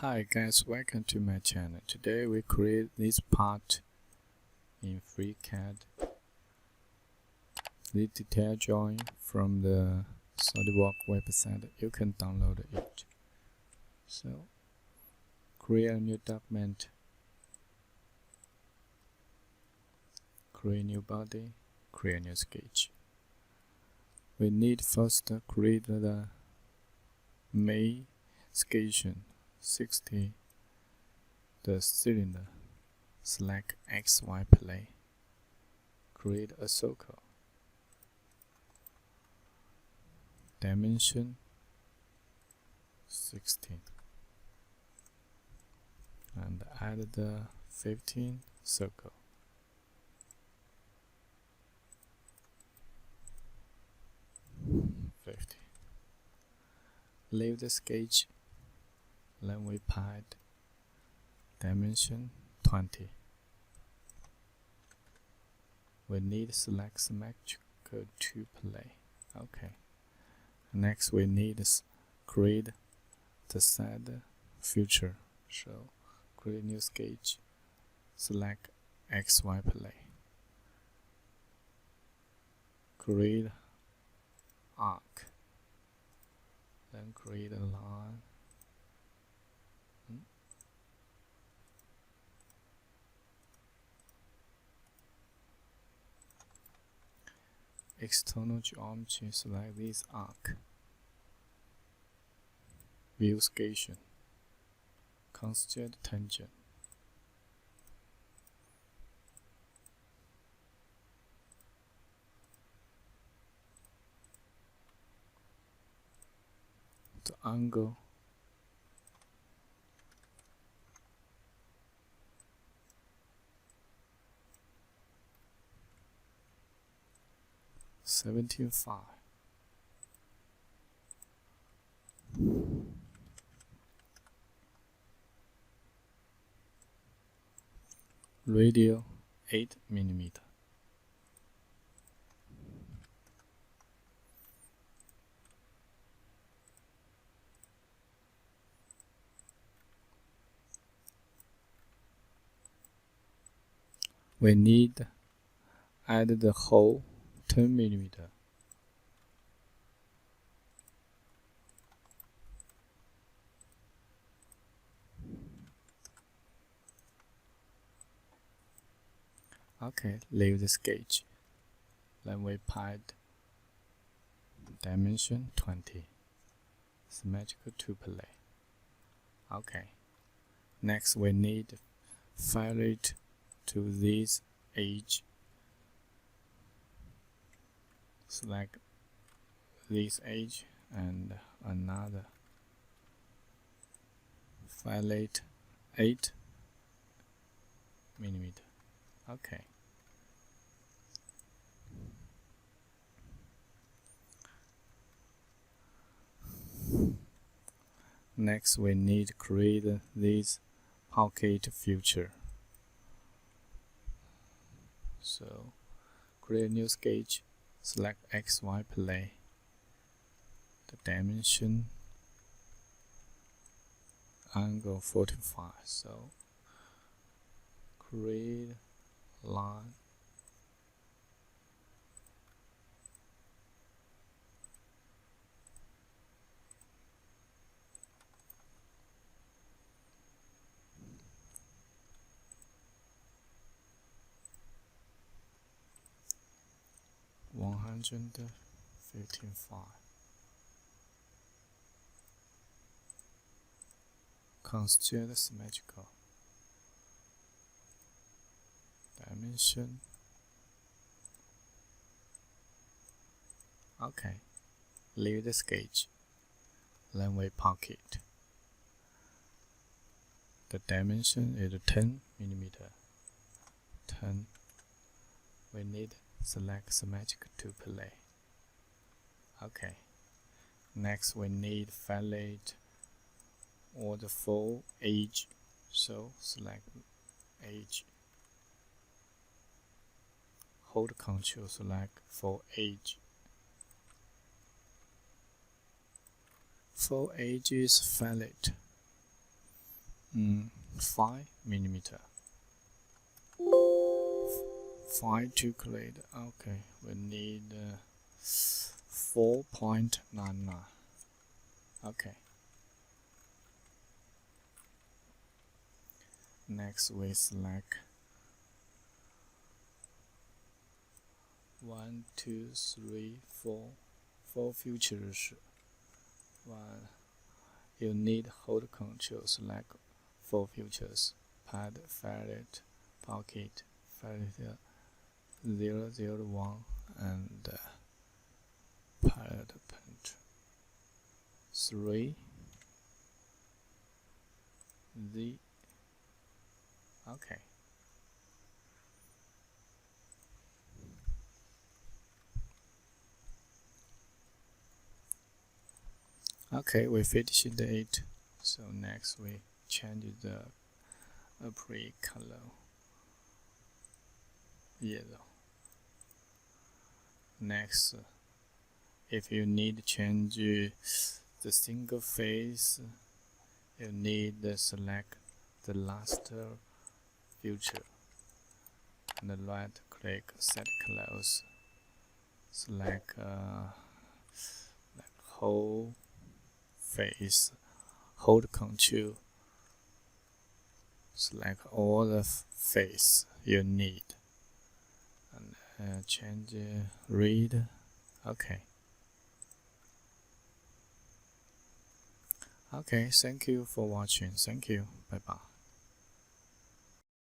Hi guys, welcome to my channel. Today we create this part in FreeCAD. The detail drawing from the SolidWorks website. You can download it. So create a new document, create a new body, create a new sketch. We need first to create the main sketch 60, the cylinder. Select XY plane, create a circle, dimension 16, and add the 15 circle. Leave the sketch. Then we pad dimension 20. We need select symmetrical to play. Okay. Next we need create the side feature. So create new sketch. Select XY plane. Create arc. Then create a line. External geometry, select this arc. View sketch. Constraint tangent. The angle. $17.5. Radial 8 mm. We need add the hole 10 mm. Okay, leave the sketch. Then we pad dimension 20. Symmetrical to play. Okay. Next we need fillet to this edge. Select this edge and another. Fillet 8 mm. Okay. Next we need to create this pocket feature. So create a new sketch, select XY plane, the dimension angle 45. So create line, $115.5. Constraint symmetrical. Dimension. Okay. Leave the sketch. Then we pocket. The dimension is 10 mm. 10. We need select symmetric to play. Okay. Next we need fillet or the full edge. So select edge. Hold Ctrl, select full edge. Full edge is fillet. 5 millimeter. 5 to create. Okay, we need 4.99. Okay. Next we select 1, 2, 3, 4 features. One, you need hold control, select 4 features: pad, fillet, pocket, fillet 001, and pilot punch. 3, Z. Okay. Okay, we finished it. So next we change the applique color yellow. Next, if you need to change the single face, you need to select the last feature and right click set close. Select whole face, hold control, select all the face you need, and change read. Okay. Okay, thank you for watching. Thank you. Bye bye.